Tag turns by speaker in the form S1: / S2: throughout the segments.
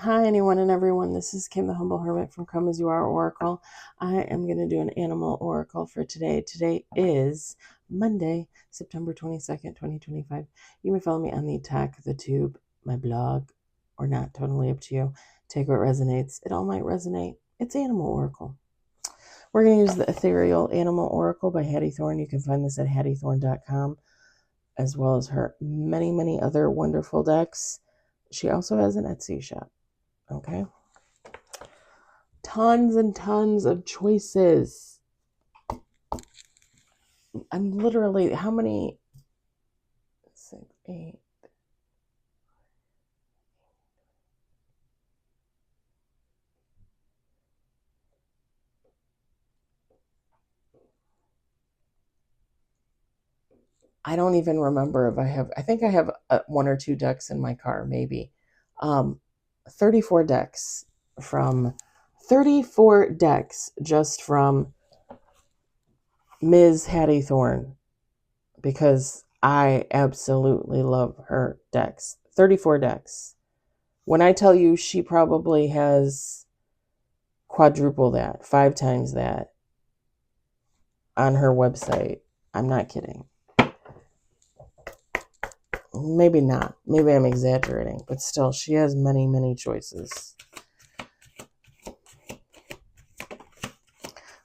S1: Hi, anyone and everyone. This is Kim, the Humble Hermit from Come As You Are Oracle. I am going to do an animal oracle for today. Today is Monday, September 22nd, 2025. You may follow me on the Talk, the Tube, my blog, or not. Totally up to you. Take what resonates. It all might resonate. It's Animal Oracle. We're going to use the Ethereal Animal Oracle by Hattie Thorne. You can find this at hattiethorne.com, as well as her many, many other wonderful decks. She also has an Etsy shop. Okay. Tons and tons of choices. I'm literally, how many? 6, 8. I don't even remember if I think I have 1 or 2 decks in my car, maybe. 34 decks from 34 decks just from Ms. Hattie Thorne, because I absolutely love her decks. 34 decks. When I tell you she probably has quadruple that, 5 times that on her website, I'm not kidding. Maybe not. Maybe I'm exaggerating, but still, she has many, many choices.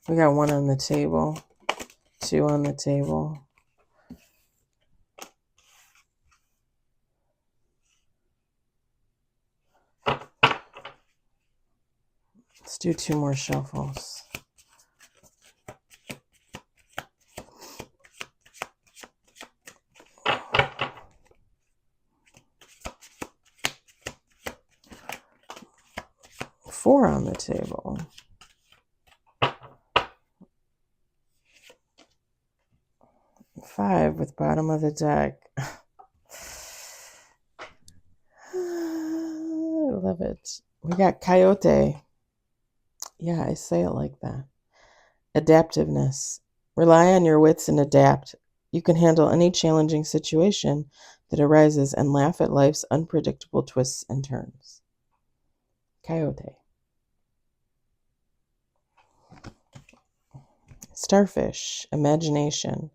S1: We got 1 on the table, 2 on the table. Let's do 2 more shuffles. Four on the table. 5 with bottom of the deck. I love it. We got Coyote. Yeah, I say it like that. Adaptiveness. Rely on your wits and adapt. You can handle any challenging situation that arises and laugh at life's unpredictable twists and turns. Coyote. Starfish. Imagination.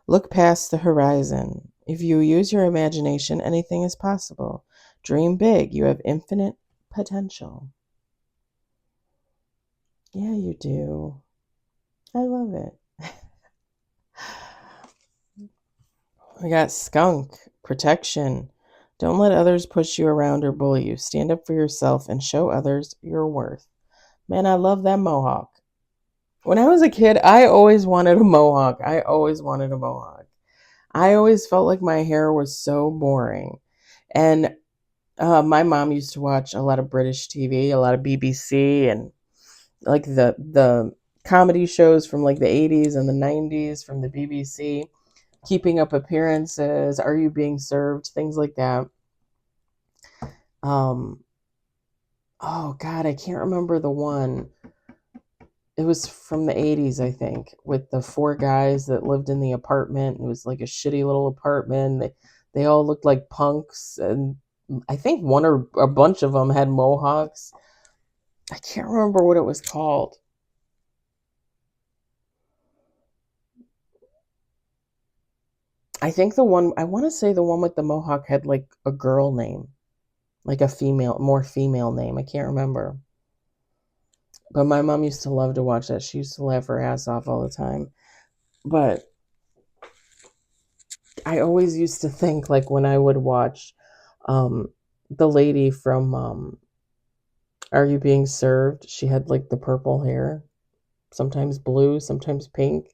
S1: Look past the horizon. If you use your imagination, anything is possible. Dream big. You have infinite potential. Yeah, you do. I love it. We got skunk. Protection. Don't let others push you around or bully you. Stand up for yourself and show others your worth. Man, I love that mohawk. When I was a kid, I always wanted a mohawk. I always felt like my hair was so boring. And my mom used to watch a lot of British TV, a lot of BBC, and like the comedy shows from like the 80s and the 90s from the BBC, Keeping Up Appearances, Are You Being Served, things like that. Oh God, I can't remember the one. It was from the 80s, I think, with the 4 guys that lived in the apartment. It was like a shitty little apartment. They all looked like punks, and I think one or a bunch of them had mohawks. I can't remember what it was called. I think I want to say the one with the mohawk had like a girl name, like a more female name. I can't remember. But my mom used to love to watch that. She used to laugh her ass off all the time. But I always used to think, like, when I would watch the lady from Are You Being Served? She had like the purple hair, sometimes blue, sometimes pink.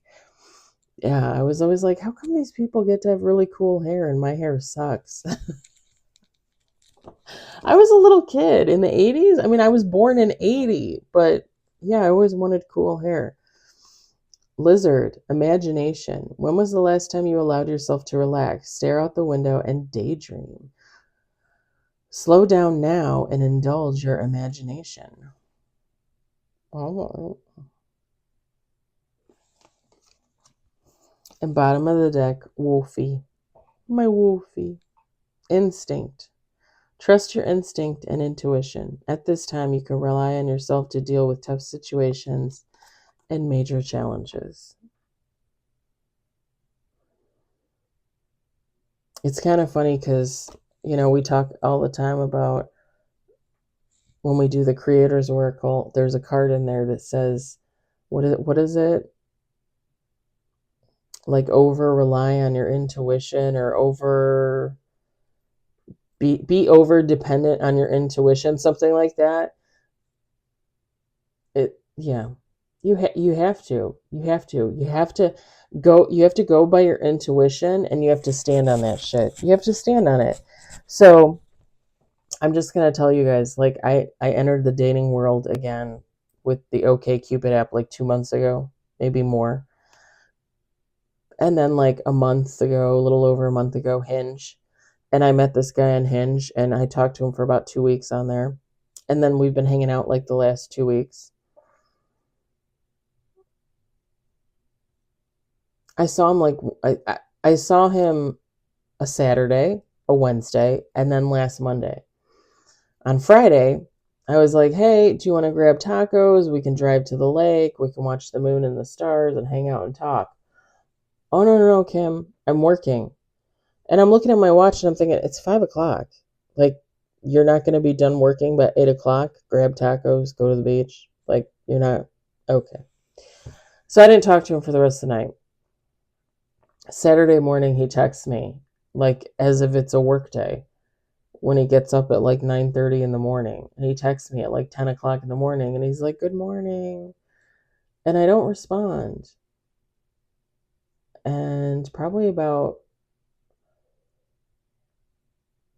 S1: Yeah, I was always like, how come these people get to have really cool hair and my hair sucks? I was a little kid in the 80s. I mean, I was born in 80, but yeah, I always wanted cool hair. Lizard, imagination. When was the last time you allowed yourself to relax, stare out the window, and daydream? Slow down now and indulge your imagination. Oh. And bottom of the deck, Wolfie. My Wolfie. Instinct. Trust your instinct and intuition. At this time, you can rely on yourself to deal with tough situations and major challenges. It's kind of funny because, we talk all the time about when we do the Creator's Oracle, there's a card in there that says, what is it? Like over rely on your intuition, or be over dependent on your intuition, something like that. Yeah. You have to. You have to. You have to go by your intuition, and you have to stand on that shit. You have to stand on it. So, I'm just going to tell you guys, like, I entered the dating world again with the OkCupid app like 2 months ago, maybe more. And then like a month ago, a little over a month ago, Hinge. And I met this guy on Hinge, and I talked to him for about 2 weeks on there. And then we've been hanging out like the last 2 weeks. I saw him I saw him a Saturday, a Wednesday, and then last Monday. On Friday, I was like, hey, do you want to grab tacos? We can drive to the lake. We can watch the moon and the stars and hang out and talk. Oh, no, Kim. I'm working. And I'm looking at my watch and I'm thinking, it's 5 o'clock. Like, you're not going to be done working by 8 o'clock? Grab tacos, go to the beach? Like, you're not? Okay. So I didn't talk to him for the rest of the night. Saturday morning, he texts me, like, as if it's a work day, when he gets up at like 9:30 in the morning. And he texts me at like 10 o'clock in the morning, and he's like, good morning. And I don't respond. And probably about,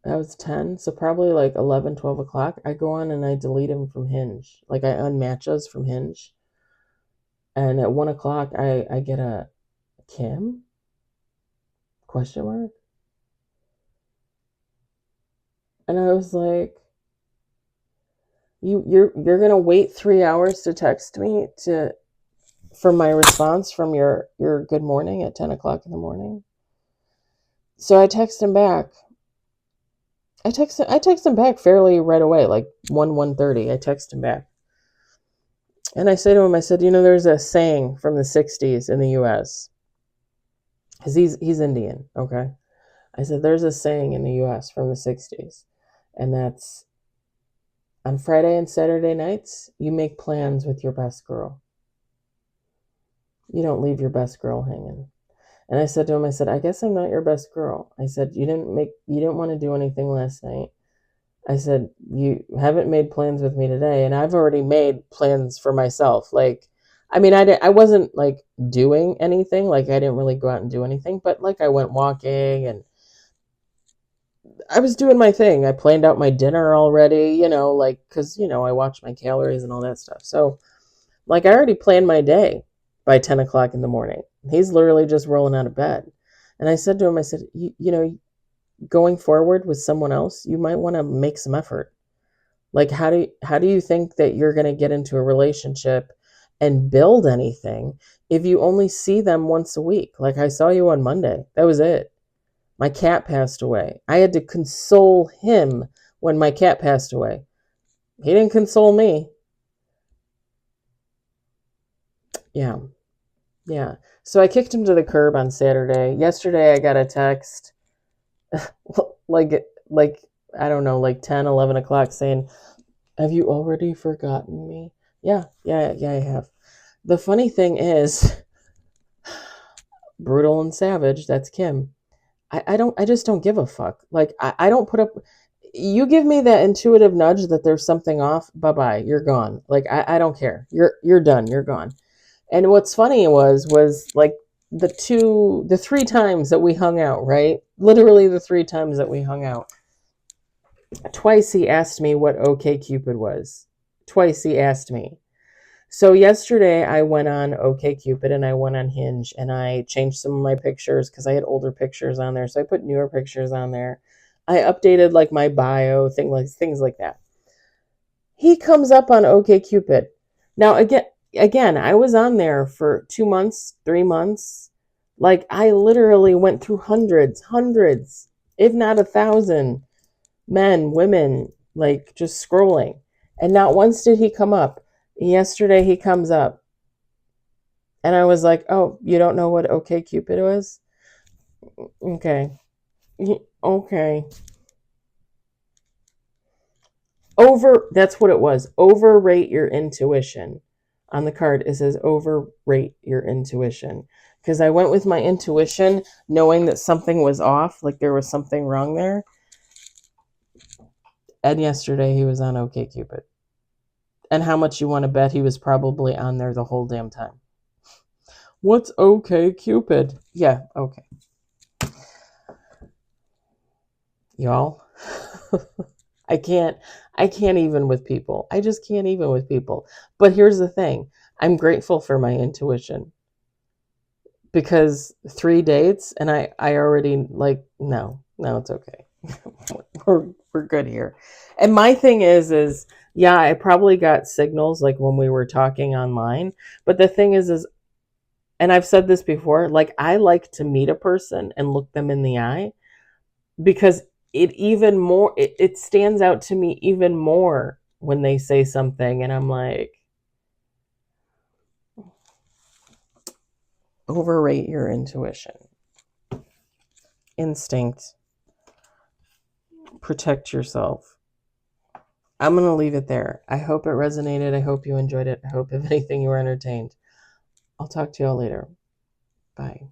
S1: that was 10, so probably like 11, 12 o'clock, I go on and I delete him from Hinge. Like, I unmatch us from Hinge. And at 1 o'clock, I get a Kim? Question mark? And I was like, you're gonna wait 3 hours to text me for my response from your good morning at 10 o'clock in the morning? So I text him back. I text him back fairly right away, like 1:30. I text him back. And I say to him, I said, there's a saying from the 60s in the US. Because he's Indian, okay? I said, there's a saying in the US from the 60s. And that's, on Friday and Saturday nights, you make plans with your best girl. You don't leave your best girl hanging. And I said to him, I said, I guess I'm not your best girl. I said, you didn't want to do anything last night. I said, you haven't made plans with me today, and I've already made plans for myself. Like, I mean, I wasn't like doing anything. Like, I didn't really go out and do anything, but like I went walking and I was doing my thing. I planned out my dinner already, like, because, I watch my calories and all that stuff. So, like, I already planned my day by 10 o'clock in the morning. He's literally just rolling out of bed. And I said to him, I said, going forward with someone else, you might want to make some effort. Like, how do you think that you're going to get into a relationship and build anything if you only see them once a week? Like, I saw you on Monday. That was it. My cat passed away. I had to console him when my cat passed away. He didn't console me. Yeah. Yeah. So I kicked him to the curb on Saturday. Yesterday I got a text like I don't know, like 10, 11 o'clock saying, have you already forgotten me? Yeah, I have. The funny thing is, brutal and savage, that's Kim. I just don't give a fuck. Like, I don't put up, you give me that intuitive nudge that there's something off, bye-bye, you're gone. Like, I don't care. You're done, you're gone. And what's funny was like the 3 times that we hung out, right? Literally the 3 times that we hung out. Twice he asked me what OkCupid was. Twice he asked me. So yesterday I went on OkCupid and I went on Hinge and I changed some of my pictures because I had older pictures on there. So I put newer pictures on there. I updated like my bio, things like that. He comes up on OkCupid. Now again, I was on there for 2 months, 3 months. Like, I literally went through hundreds, if not 1,000 men, women, like just scrolling. And not once did he come up. Yesterday he comes up. And I was like, oh, you don't know what OkCupid was? Okay. Okay. That's what it was. Overrate your intuition. On the card, it says overrate your intuition. Because I went with my intuition knowing that something was off, like there was something wrong there. And yesterday he was on OkCupid. And how much you want to bet he was probably on there the whole damn time? What's OkCupid? Yeah, okay. Y'all, I can't even with people. I just can't even with people. But here's the thing. I'm grateful for my intuition. Because 3 dates and I already like, no, it's okay. we're good here. And my thing is yeah, I probably got signals like when we were talking online. But the thing is, and I've said this before, like I like to meet a person and look them in the eye because it stands out to me even more when they say something and I'm like, overrate your intuition. Instinct. Protect yourself. I'm going to leave it there. I hope it resonated. I hope you enjoyed it. I hope, if anything, you were entertained. I'll talk to y'all later. Bye.